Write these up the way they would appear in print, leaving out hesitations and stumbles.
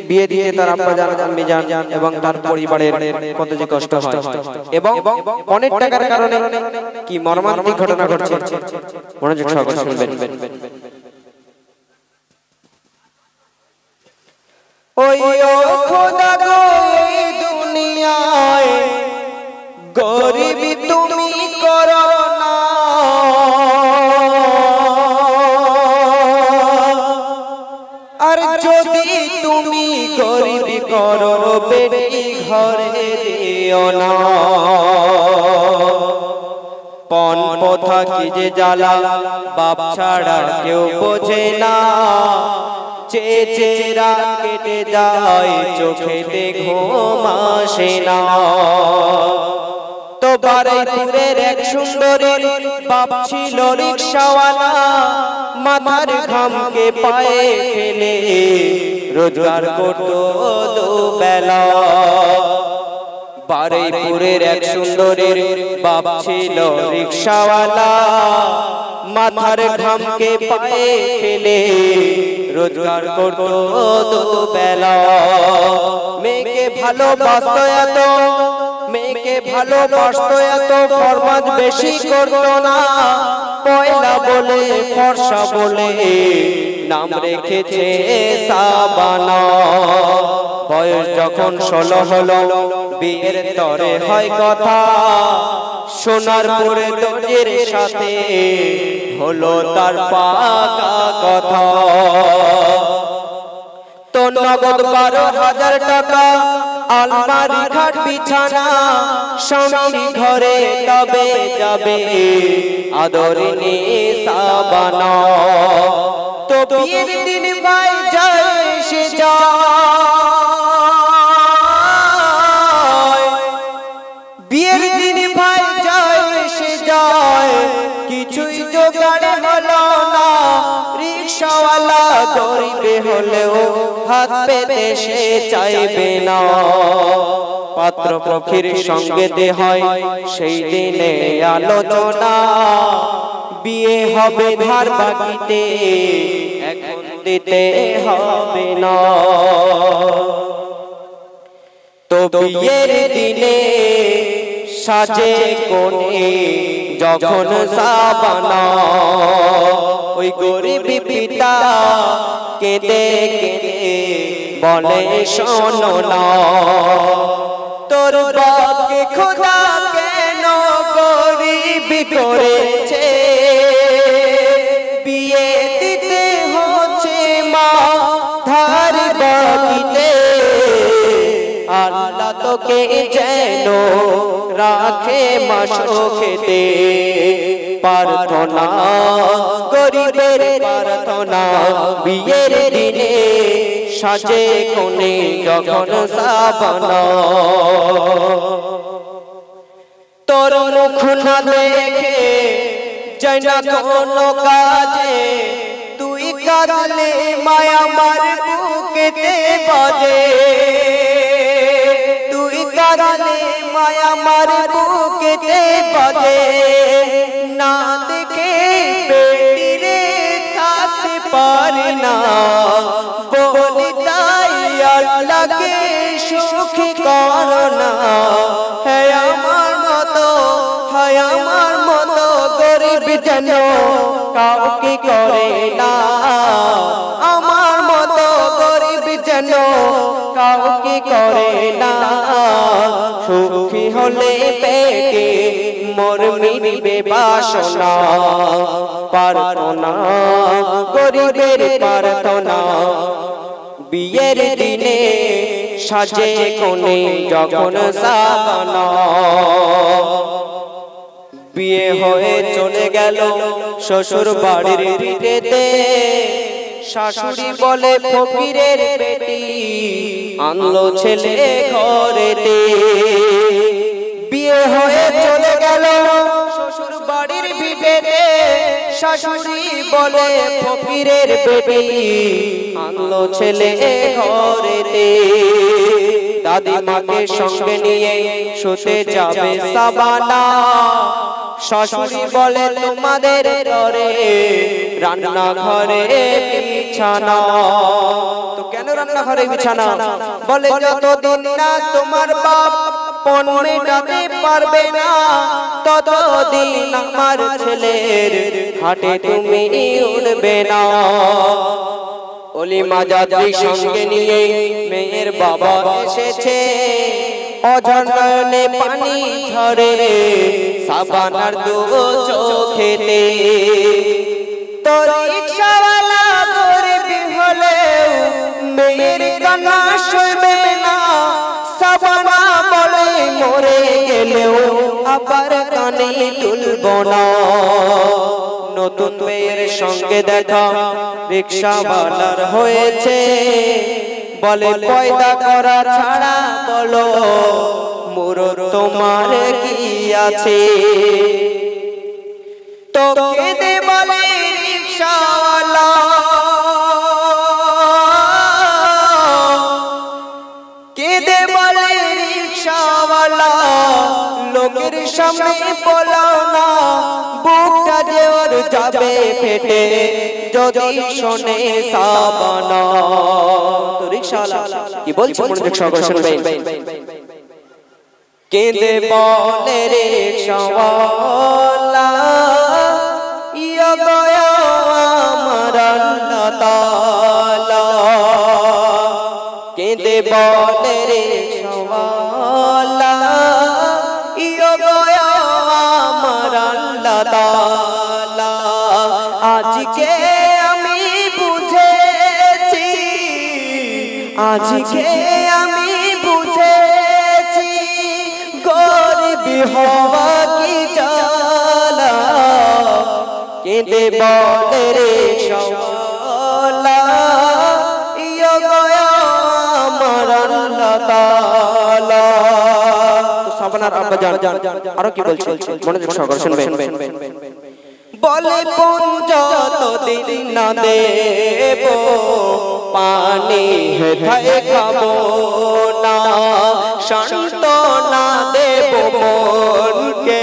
বিয়ে দিতে তার আব্বা জান আম্মি জান এবং তার পরিবারের কত যে কষ্ট হয় এবং অনেক টাকার কারণে কি মর্মান্তিক ঘটনা ঘটছে মনোযোগ সহকারে শুনবেন। ওই ও খোদা গো এই দুনিয়ায় গরিবি তুমি করো না, আর যদি তুমি গরিবি করো বেটি ঘরে দিও না। পণ প্রথা কি যে জ্বালা বাপ ছাড়া কেউ বোঝে না, চেচেরা কেটে যায় চোখেতে ঘুম আসে না। তো বারুইপুরের এক সুন্দরীর বাপ ছিল রিকশাওয়ালা, মাথার ঘামকে পায়ে ফেলে রোজগার করত দুবেলা। বারুইপুরের এক সুন্দরীর বাপ ছিল রিকশাওয়ালা, মাথার ঘামকে পায়ে ফেলে রোজগার করত দুবেলা। মেয়েকে ভালোবাসতো এত, মেয়েকে ভালোবাসতো এত, ফরমাজ বেশি করতো না। পয়লা বলে ফর্সা বলে নাম রেখেছে সাবানা। বয়স যখন 16 হলো বিয়ের তরে হয় কথা, সোনার পরে দর্জির সাথে হলো তার পাকা কথা। তো নগদ 12,000 টাকা, আলমারি খাট বিছানা, স্বামীর ঘরে তবে যাবে আদরিনী সাবানা। তো বিয়ের দিন ভাই যায় সে যায়, বিয়ের দিন ভাই যায় সে যায়, কিছুই জোগাড় হলো না। রিকশাওয়ালা গরিবে হলেও হাত পেতে সে চাইবে না। পাত্র পক্ষীর সঙ্গে দে হয় সেই দিনে আলোচনা, বিয়ে হবে ধার বাকিতে এখন দিতে হবে না। তো বিয়ের দিনে সাজে কোণে যখন সাবানা, ওই গরিব পিতা কেঁদে কেঁদে বলে শোনো না, তোর বাপকে খোদা কেন গরিব করেছে, বিয়ে দিতে হচ্ছে মা ধার বাকিতে। আল্লাহ তোকে যেন রাখে মাসো খেতে, প্রার্থনা গরিবের প্রার্থনা। বিয়ের দিনে সাজে কোণে যখন সাবানা, তোর মুখ না দেখে যায় না কোনো কাজে, তুই কাঁদলে মায়া মার বুকেতে বাজে, তুই কাঁদলে মায়া মার বুকেতে বাজে। না দেখে বেটিরে থাকতে পারে না, বলি তাই আল্লাহকে সুখী করো না। হ্যাঁ আমার মতো, হ্যাঁ আমার মতো গরিব যেন কাউকে করে না, আমার মতো গরিব যেন কাউকে করে না। সুখী হলে পেটে মোর মিলবে বাসনা, প্রার্থনা গরিবের প্রার্থনা। বিয়ের দিনে সাজে কোণে যখন সাবানা, বিয়ে হয়ে চলে গেল শ্বশুর বাড়ির ভিটেতে, শাশুড়ি বলে ফকিরের বেটি আনলো ছেলে ঘরেতে। বিয়ে হয়ে চলে গেল শ্বশুর বাড়ির ভিটেতে, শাশুড়ি বলে ফকিরের বেটি আনলো ছেলে ঘরেতে। দাদিমাকে সঙ্গে নিয়ে শুতে যাবে সাবানা, শাশুড়ি বলে তোমাদের ঘরে রান্না ঘরে বিছানা। তো কেন রান্না ঘরে বিছানা? বলে যতদিন না তোমার বাপ পণ মেটাতে পারবে না ততদিন আমার ছেলের হাটে তুমি উঠবে না। অলিমা যাত্রী সঙ্গে নিয়ে মেয়ের বাবা এসেছে, অঝর নয়নে পানি ঝরে সাবানার দু চোখেতে। তোর রিকশাওয়ালা গরিবি হলেও মেয়ের কান্না সইবে না। সাবানা বলে মরে গেলেও আবার কানে তুলব না। নতুন মেয়ের সঙ্গে দেখা রিকশাওয়ালার হয়েছে, বলে পয়দা করা ছাড়া বলো মুরত তোমার কি আছে। তো কেঁদে বলে রিকশাওয়ালা, কেঁদে বলে রিকশাওয়ালা, লোকের সামনে বলো না বুকটা যে ওর যাবে ফেটে যদি শোনে সাবানা। তো রিকশাওয়ালা কি বলছে মনোযোগ সহকারে শুনবেন। কেঁদে বলে রিকশাওয়ালা, ইয়া গয়া আমার আল্লাহ তাআলা। কেঁদে বলে রিকশাওয়ালা, ইয়া গয়া আমার আল্লাহ তাআলা। আজকে আমি বুঝেছি, আজকে আমি বুঝেছি গরিবি হওয়া কি জ্বালা। কেঁদে বলে রিকশাওয়ালা, ইয়া গয়া আমার আল্লাহ তাআলা। তো সাবানার আব্বা জান আরো কি বলছে মনোযোগ সহকারে শুনবেন। বলে বোন যতদিন না দেব পানি হেথায় খাবো না, শান্ত না দেব মনকে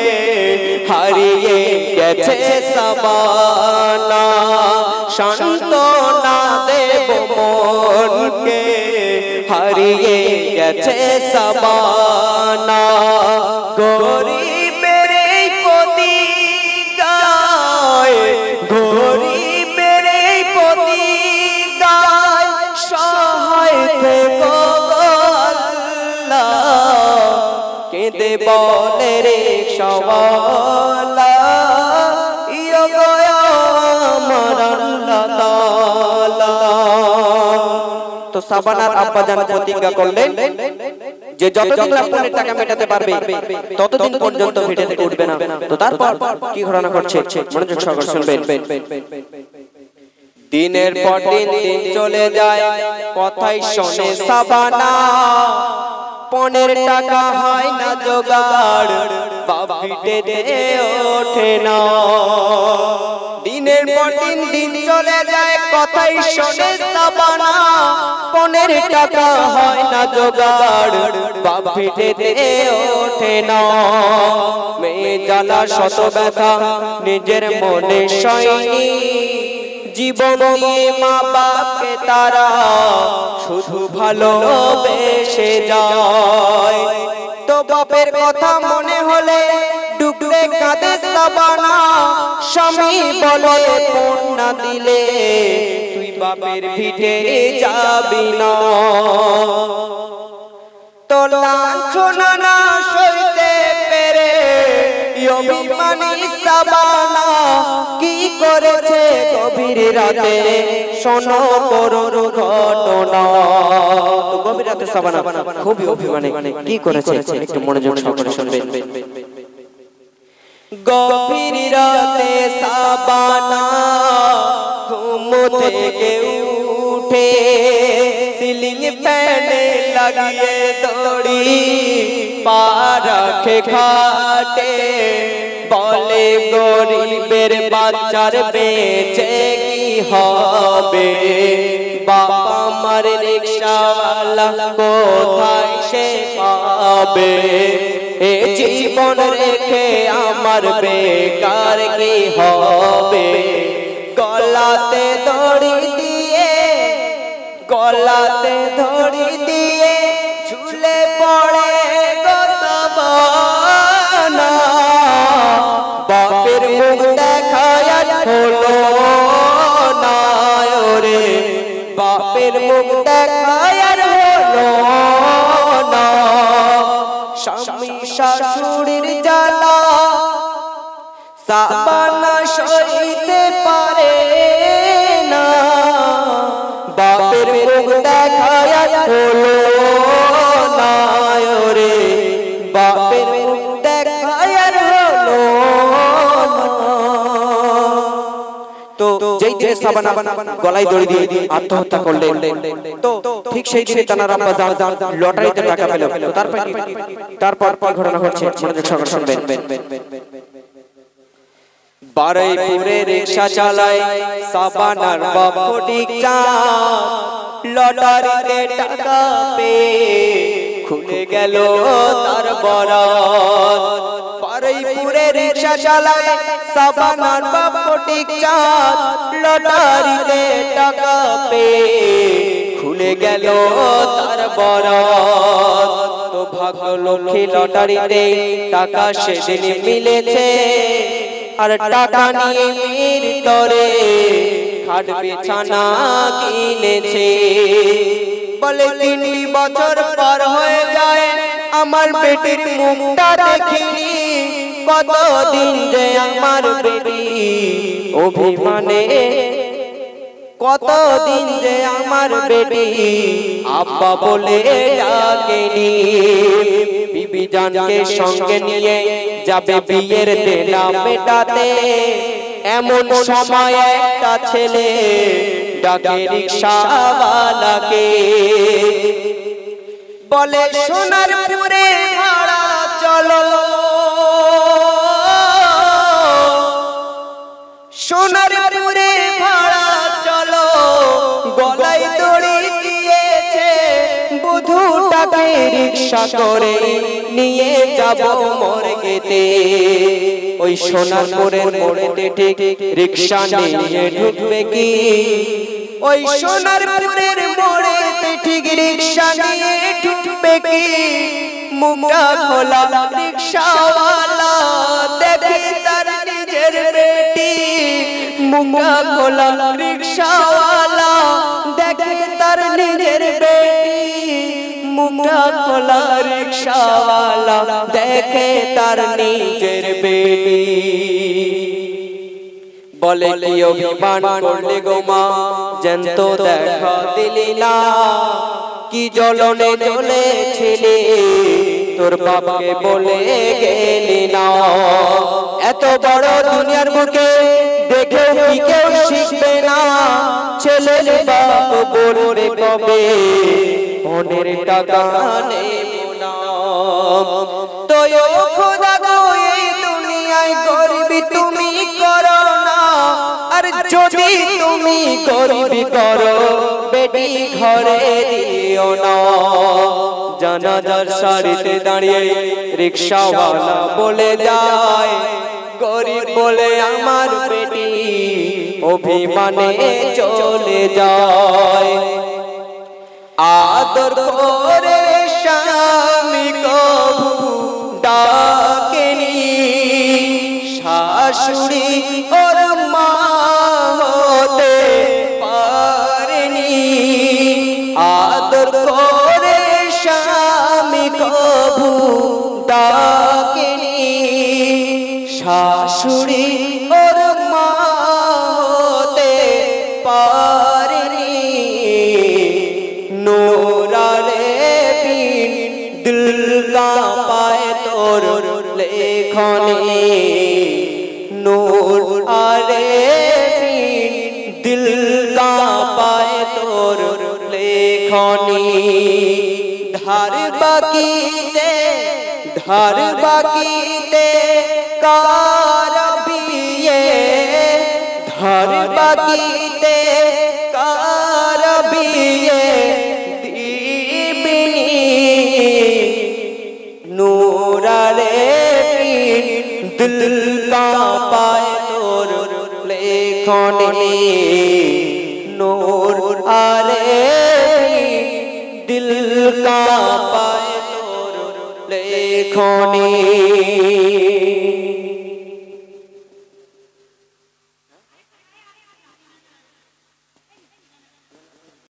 হারিয়ে গেছে সাবানা। শান্ত না দেব মনকে হারিয়ে গেছে সাবানা। গরিবের এই প্রতিগায়, গরিবের এই প্রতিগায় সহায় থেকো আল্লাহ। কেঁদে বলে রিকশাওয়ালা, ইয়া গয়া আমার আল্লাহ তাআলা। তো সাবানার আব্বা জান প্রতিজ্ঞা করলেন যে যতদিন আপনার টাকা মেটাতে পারবে ততদিন পর্যন্ত ভিটে থেকে উঠবে না। তো তারপর কি ঘটনা ঘটছে মনোযোগ সহকারে শুনবেন। দিনের পর দিন দিন চলে যায় কথাই শোনে সাবানা, পনের টাকা হয় না জোগাড় বাপ ভিটে ওঠে না। দিনের পর দিন দিন চলে যায় কথাই শোনে সাবানা, পনের টাকা হয় না জোগাড় বাপ ভিটে ওঠে না। মেয়ে জ্বালা শত ব্যথা নিজের মনে সয়নি, জীবন দিয়ে মা বাপকে তারা শুধু ভালোবেসে যায়। তো বাপের কথা মনে হলে ডুবলে কাঁদে সাবানা, স্বামী বলে পণ না দিলে তুই বাপের ভিটে যাবি না। তো লাঞ্ছনা না সইতে পেরে অভিমানী সাবানা কি করেছে গভীর রাতে শোনো করুণ ঘটনা। তো গভীর রাতে সাবানা খুবই অভিমানী কি করেছে একটু মনোযোগ সহকারে শুনবেন। গভীর রাতে সাবানা ঘুম থেকে উঠে সিলিং ফ্যানে লাগিয়ে দড়ি পা রাখে খাটে, বলে গরিবের বাচ্চার বেঁচে কি হবে, বাবা মার রিকশাওয়ালা কোথায় সে পাবে, এ জীবন রেখে আমার বেকার কি হবে, গলাতে দড়ি দিয়ে, গলাতে দড়ি দিয়ে ঝুলে পড়ে গো সাবানা, বাপের মুখ দেখায় হলো না রে, বাপের মুখ দেখায় হলো না, স্বামী শাশুড়ির জ্বালা সাবানা সইতে পারে না, বাপের মুখ দেখায় হলো না রে, বাপের মুখ দেখায় হলো না। তো যেই দিনে সাবানা গলায় দড়ি দিয়ে আত্মহত্যা করলেন, তো ঠিক সেই দিনে তার আব্বা জান লটারিতে টাকা পেল। তারপর কি ঘটনা ঘটছে মনোযোগ সহকারে শুনবেন। বারুইপুরে রিকশা চালায় সাবানার বাপ ফটিক চাঁদ, লটারিতে টাকা পেয়ে খুলে গেল তার বরাত। বারুইপুরে রিকশা চালায় সাবানার বাপ ফটিক চাঁদ, লটারিতে টাকা পেয়ে খুলে গেল তার বরাত। তো ভাগ্য লক্ষ্মী লটারিতে টাকা সেদিন মিলেছে, আর টাকা নিয়ে মীর তরে খাট বিছানা কিনেছে। বলে 3 বছর পার হয়ে যায় আমার বেটির মুখটা দেখিনি, কতদিন যে আমার বেটি অভিমানে, কতদিন যে আমার বেটি আব্বা বলে ডাকেনি। বিবি জানকে সঙ্গে নিয়ে যাবে বিয়ের দেনা মেটাতে, এমন সময় একটা ছেলে ডাকে রিকশাওয়ালাকে, বলে সোনারপুরে ভাড়া চলো, সোনারপুরে ভাড়া চলো, গলায় দড়ি দিয়েছে বধূটাকে রিকশা করে নিয়ে যাব মর্গেতে। ওই সোনারপুরের মোড়েতে ঠিক রিকশা নিয়ে ঢুকবে কি, ওই সোনারপুরের মোড়েতে ঠিক রিকশা নিয়ে ঢুকবে কি, মুখটা খোলা রিকশাওয়ালা দেখে তার নিজের বেটি, মুখটা খোলা রিকশাওয়ালা দেখে তার নিজের বেটি, মুখটা খোলা রিকশাওয়ালা দেখে তার নিজের বেটি। বলে কি অভিমান করলে গো মা, জ্যান্ত দেখা দিলি না, কি জ্বলনে জ্বলেছিলি তোর বাপকে বলে গেলি না। এত বড় দুনিয়ার বুকে দেখে কি কেউ শিখবে না, ছেলের বাপ বলবে কবে মনের টাকা নেব না। তো ও খোদা গো এই দুনিয়ায় গরিবি তুমি করো না, আর যদি তুমি গরিবি করো বেটি ঘরে দিও না। জানাজার সারিতে দাঁড়িয়ে রিকশাওয়ালা বলে যায়, গরিব বলে আমার বেটি অভিমানে চলে যায়। আদর করে স্বামী কবু ডাকেনি, শাশুড়ি ওর মা হতে পারেনি। আদর করে স্বামী কবু ডাকেনি, শাশুড়ি ওর মা হতে পারেনি। নূরারে বিন দিল का पाए तोर लेखनी, नूर आरे बिन दिल का पाए तोर लेखनी। धार बाकीते कार बिये धर बागीते कार बिये दीबिनी नूरारे दिल का पाए तोर लेखनी नूर आरे दिल का पाए तोर लेखनी